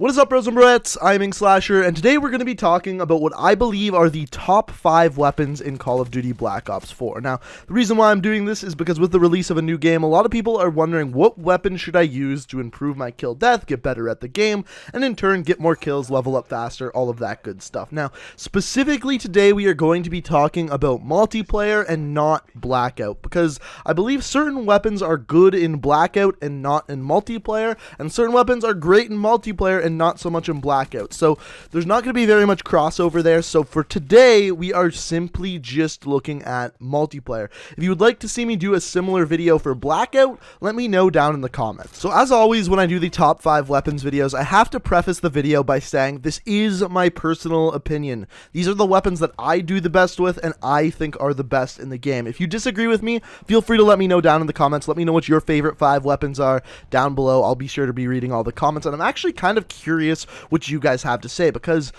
What is up, bros and broettes? I'm Inkslasher, and today we're going to be talking about what I believe are the top 5 weapons in Call of Duty Black Ops 4. Now, the reason why I'm doing this is because with the release of a new game, a lot of people are wondering what weapon should I use to improve my kill death, get better at the game, and in turn get more kills, level up faster, all of that good stuff. Now, specifically today we are going to be talking about multiplayer and not Blackout, because I believe certain weapons are good in Blackout and not in multiplayer, and certain weapons are great in multiplayer and not so much in Blackout. So there's not going to be very much crossover there. So for today, we are simply just looking at multiplayer. If you would like to see me do a similar video for Blackout, let me know down in the comments. So as always, when I do the top 5 weapons videos, I have to preface the video by saying this is my personal opinion. These are the weapons that I do the best with and I think are the best in the game. If you disagree with me, feel free to let me know down in the comments. Let me know what your favorite 5 weapons are down below. I'll be sure to be reading all the comments, and I'm actually kind of curious what you guys have to say, because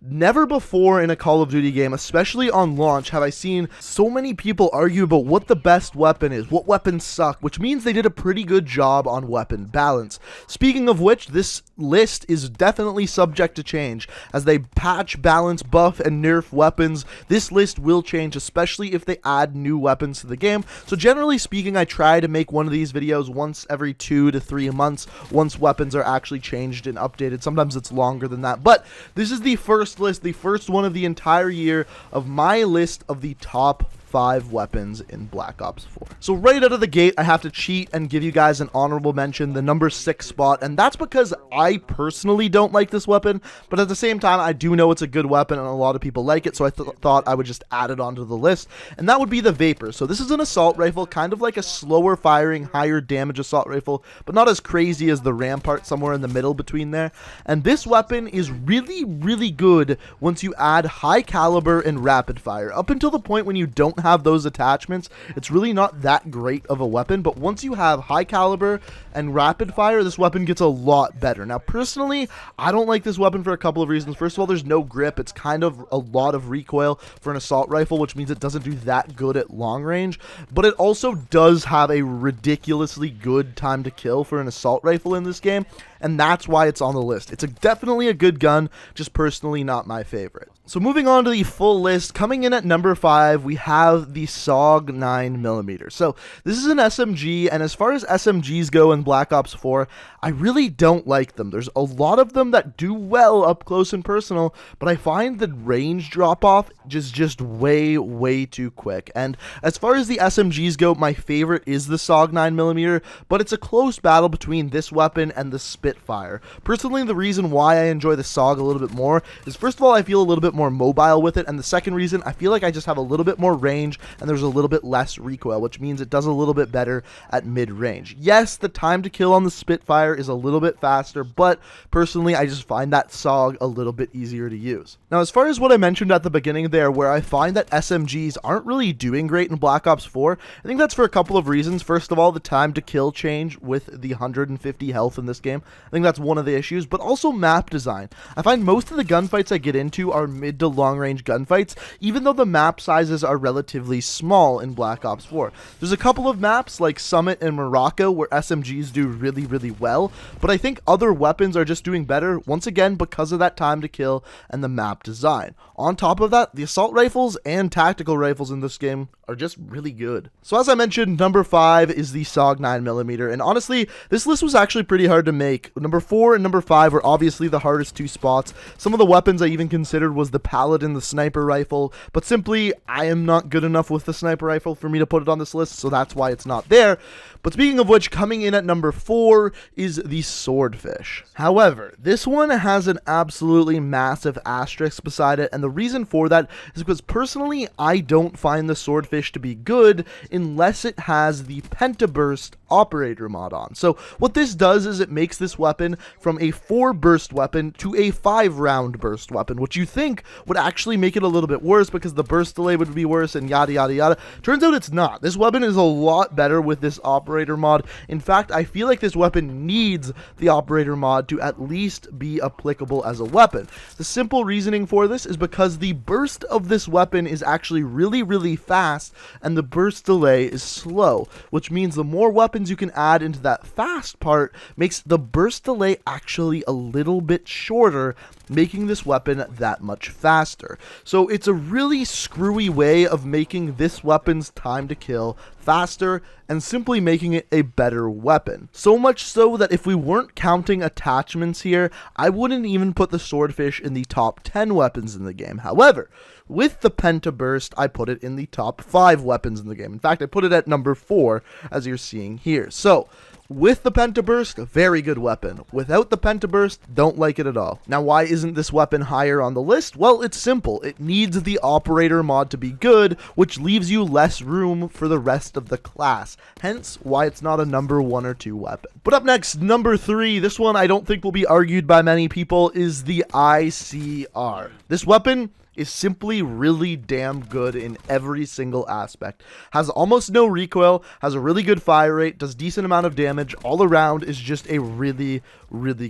never before in a Call of Duty game, especially on launch, have I seen so many people argue about what the best weapon is, what weapons suck, which means they did a pretty good job on weapon balance. Speaking of which, this list is definitely subject to change. As they patch, balance, buff, and nerf weapons, this list will change, especially if they add new weapons to the game. So generally speaking, I try to make one of these videos once every 2 to 3 months, once weapons are actually changed and updated. Sometimes it's longer than that, but this is the first list, the first one of the entire year of my list of the top 5 weapons in Black Ops 4. So right out of the gate, I have to cheat and give you guys an honorable mention, the number 6 spot, and that's because I personally don't like this weapon, but at the same time, I do know it's a good weapon and a lot of people like it, so I thought I would just add it onto the list, and that would be the Vapor. So this is an assault rifle, kind of like a slower firing, higher damage assault rifle, but not as crazy as the Rampart, somewhere in the middle between there, and this weapon is really good once you add high caliber and rapid fire. Up until the point when you don't have those attachments, it's really not that great of a weapon, but once you have high caliber and rapid fire, this weapon gets a lot better. Now personally, I don't like this weapon for a couple of reasons. First of all, there's no grip. It's kind of a lot of recoil for an assault rifle, which means it doesn't do that good at long range, but it also does have a ridiculously good time to kill for an assault rifle in this game, and that's why it's on the list. It's definitely a good gun, just personally not my favorite. So moving on to the full list, coming in at number 5, we have the SOG 9mm. So this is an SMG, and as far as SMGs go in Black Ops 4, I really don't like them. There's a lot of them that do well up close and personal, but I find the range drop off just way too quick. And as far as the SMGs go, my favorite is the SOG 9mm, but it's a close battle between this weapon and the Spitfire. Personally, the reason why I enjoy the SOG a little bit more is, first of all, I feel a little bit more mobile with it, and the second reason, I feel like I just have a little bit more range and there's a little bit less recoil, which means it does a little bit better at mid-range. Yes, the time to kill on the Spitfire is a little bit faster, but personally I just find that SOG a little bit easier to use. Now, as far as what I mentioned at the beginning there, where I find that SMGs aren't really doing great in Black Ops 4, I think that's for a couple of reasons. First of all, the time to kill change with the 150 health in this game. I think that's one of the issues, but also map design. I find most of the gunfights I get into are mid to long range gunfights, even though the map sizes are relatively small in Black Ops 4. There's a couple of maps like Summit and Morocco where SMGs do really well, but I think other weapons are just doing better, once again because of that time to kill and the map design. On top of that, the assault rifles and tactical rifles in this game are just really good. So as I mentioned, number 5 is the SOG 9mm, and honestly, this list was actually pretty hard to make. Number 4 and number 5 were obviously the hardest 2 spots. Some of the weapons I even considered was the Paladin, the sniper rifle, but simply I am not good enough with the sniper rifle for me to put it on this list, so that's why it's not there. But speaking of which, coming in at number 4 is the Swordfish. However, this one has an absolutely massive asterisk beside it, and the reason for that is because personally I don't find the Swordfish to be good unless it has the Pentaburst operator mod on. So what this does is it makes this weapon from a 4 burst weapon to a 5 round burst weapon, which you think would actually make it a little bit worse because the burst delay would be worse and yada yada yada. Turns out it's not. This weapon is a lot better with this operator mod. In fact, I feel like this weapon needs the operator mod to at least be applicable as a weapon. The simple reasoning for this is because the burst of this weapon is actually really fast, fast, and the burst delay is slow, which means the more weapons you can add into that fast part makes the burst delay actually a little bit shorter, making this weapon that much faster. So it's a really screwy way of making this weapon's time to kill faster and simply making it a better weapon. So much so that if we weren't counting attachments here, I wouldn't even put the Swordfish in the top 10 weapons in the game. However, with the Pentaburst, I put it in the top 5 weapons in the game. In fact, I put it at number 4, as you're seeing here. So, with the Pentaburst, very good weapon. Without the Pentaburst, don't like it at all. Now, why isn't this weapon higher on the list? Well, it's simple. It needs the Operator mod to be good, which leaves you less room for the rest of the class. Hence, why it's not a number 1 or 2 weapon. But up next, number 3, this one I don't think will be argued by many people, is the ICR. This weapon is simply really damn good in every single aspect. Has almost no recoil, has a really good fire rate, does decent amount of damage, all around is just a really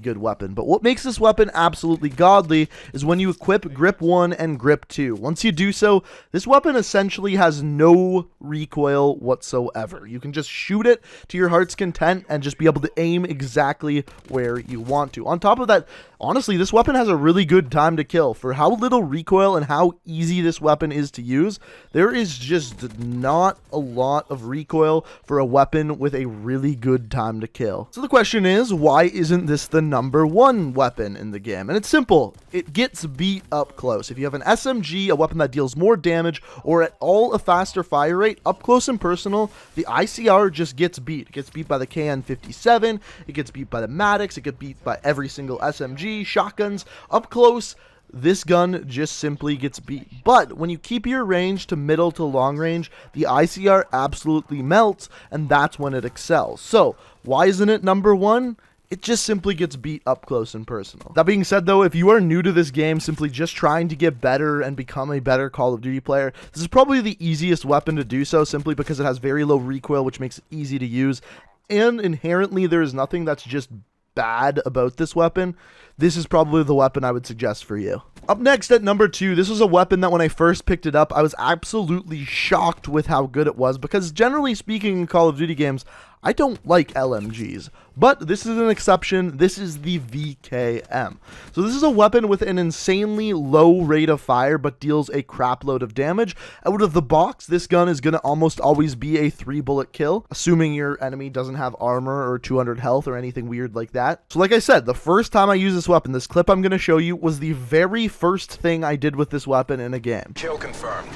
good weapon. But what makes this weapon absolutely godly is when you equip Grip 1 and Grip 2. Once you do so, this weapon essentially has no recoil whatsoever. You can just shoot it to your heart's content and just be able to aim exactly where you want to. On top of that, honestly, this weapon has a really good time to kill. For how little recoil and how easy this weapon is to use, there is just not a lot of recoil for a weapon with a really good time to kill. So the question is, why isn't this the number 1 weapon in the game? And it's simple. It gets beat up close. If you have an SMG, a weapon that deals more damage, or at all a faster fire rate, up close and personal, the ICR just gets beat. It gets beat by the KN57, it gets beat by the Maddox, it gets beat by every single SMG, shotguns. Up close, this gun just simply gets beat. But when you keep your range to middle to long range, the ICR absolutely melts, and that's when it excels. So, why isn't it number 1? It just simply gets beat up close and personal. That being said though, if you are new to this game, simply just trying to get better and become a better Call of Duty player, this is probably the easiest weapon to do so, simply because it has very low recoil, which makes it easy to use. And inherently, there is nothing that's just bad about this weapon. This is probably the weapon I would suggest for you. Up next at number 2, this was a weapon that when I first picked it up, I was absolutely shocked with how good it was, because generally speaking in Call of Duty games, I don't like LMGs, but this is an exception. This is the VKM. So this is a weapon with an insanely low rate of fire, but deals a crap load of damage. Out of the box, this gun is going to almost always be a 3-bullet kill, assuming your enemy doesn't have armor or 200 health or anything weird like that. So like I said, the first time I used this weapon, this clip I'm going to show you, was the very first thing I did with this weapon in a game. Kill confirmed.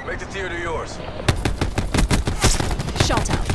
Make the theater yours. Shot out.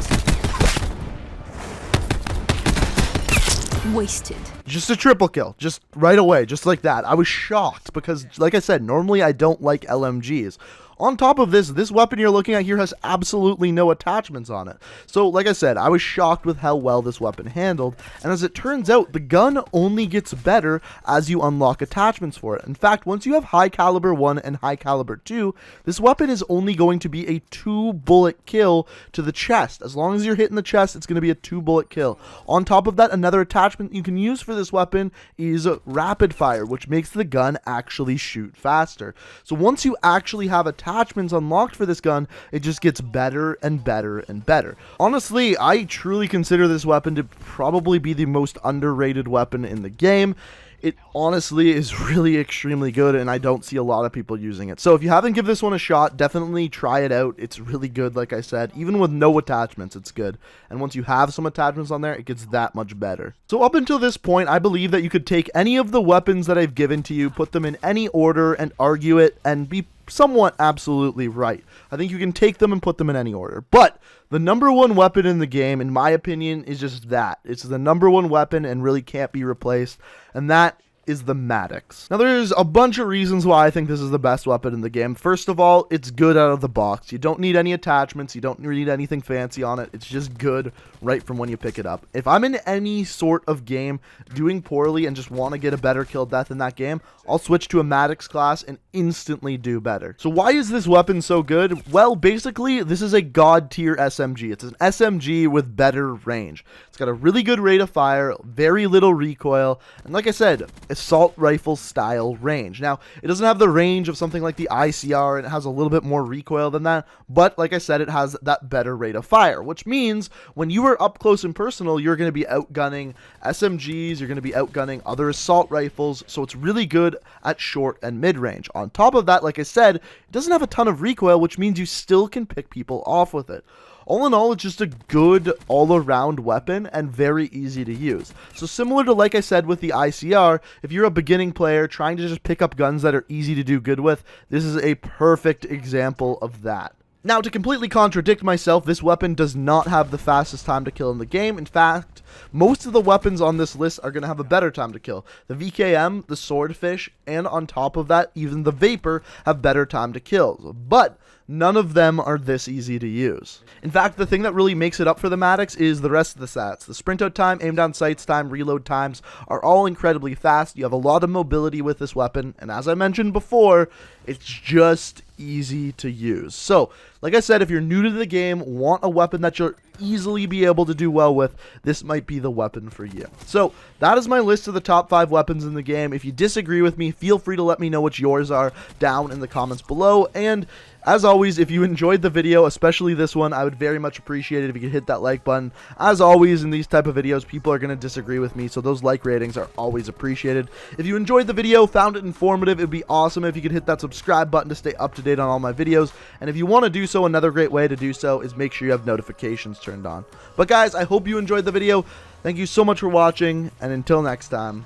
Wasted. Just a triple kill, just right away, just like that. I was shocked because, like I said, normally I don't like LMGs. On top of this, this weapon you're looking at here has absolutely no attachments on it. So, like I said, I was shocked with how well this weapon handled, and as it turns out, the gun only gets better as you unlock attachments for it. In fact, once you have High Caliber 1 and High Caliber 2, this weapon is only going to be a 2-bullet kill to the chest. As long as you're hitting the chest, it's going to be a 2-bullet kill. On top of that, another attachment you can use for this weapon is Rapid Fire, which makes the gun actually shoot faster. So once you actually have attachments unlocked for this gun, it just gets better and better and better. Honestly, I truly consider this weapon to probably be the most underrated weapon in the game. It honestly is really extremely good, and I don't see a lot of people using it. So if you haven't given this one a shot, definitely try it out. It's really good, like I said. Even with no attachments, it's good. And once you have some attachments on there, it gets that much better. So up until this point, I believe that you could take any of the weapons that I've given to you, put them in any order, and argue it, and be somewhat absolutely right. I think you can take them and put them in any order. But the number 1 weapon in the game, in my opinion, is just that. It's the number 1 weapon and really can't be replaced. And that is the Maddox. Now, there's a bunch of reasons why I think this is the best weapon in the game. First of all, it's good out of the box. You don't need any attachments. You don't need anything fancy on it. It's just good right from when you pick it up. If I'm in any sort of game doing poorly and just want to get a better kill death in that game, I'll switch to a Maddox class and instantly do better. So why is this weapon so good? Well, basically, this is a god tier SMG. It's an SMG with better range. It's got a really good rate of fire, very little recoil, and like I said, assault rifle style range. Now, it doesn't have the range of something like the ICR, and it has a little bit more recoil than that, but like I said, it has that better rate of fire, which means when you are up close and personal, you're going to be outgunning SMGs, you're going to be outgunning other assault rifles, so it's really good at short and mid-range. On top of that, like I said, it doesn't have a ton of recoil, which means you still can pick people off with it. All in all, it's just a good all-around weapon and very easy to use. So similar to, like I said, with the ICR, if you're a beginning player trying to just pick up guns that are easy to do good with, this is a perfect example of that. Now, to completely contradict myself, this weapon does not have the fastest time to kill in the game. In fact, most of the weapons on this list are going to have a better time to kill. The VKM, the Swordfish, and on top of that, even the Vapor have better time to kill. But none of them are this easy to use. In fact, the thing that really makes it up for the Maddox is the rest of the stats. The sprint out time, aim down sights time, reload times are all incredibly fast. You have a lot of mobility with this weapon, and as I mentioned before, it's just easy to use. So, like I said, if you're new to the game, want a weapon that you'll easily be able to do well with, this might be the weapon for you. So, that is my list of the top 5 weapons in the game. If you disagree with me, feel free to let me know what yours are down in the comments below, and as always, if you enjoyed the video, especially this one, I would very much appreciate it if you could hit that like button. As always, in these type of videos, people are going to disagree with me, so those like ratings are always appreciated. If you enjoyed the video, found it informative, it would be awesome if you could hit that subscribe button to stay up to date on all my videos. And if you want to do so, another great way to do so is make sure you have notifications turned on. But guys, I hope you enjoyed the video. Thank you so much for watching, and until next time,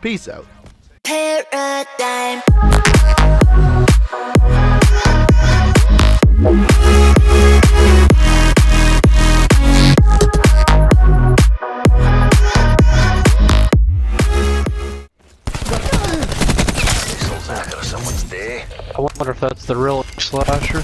peace out. Paradigm. Someone's day. I wonder if that's the real slasher.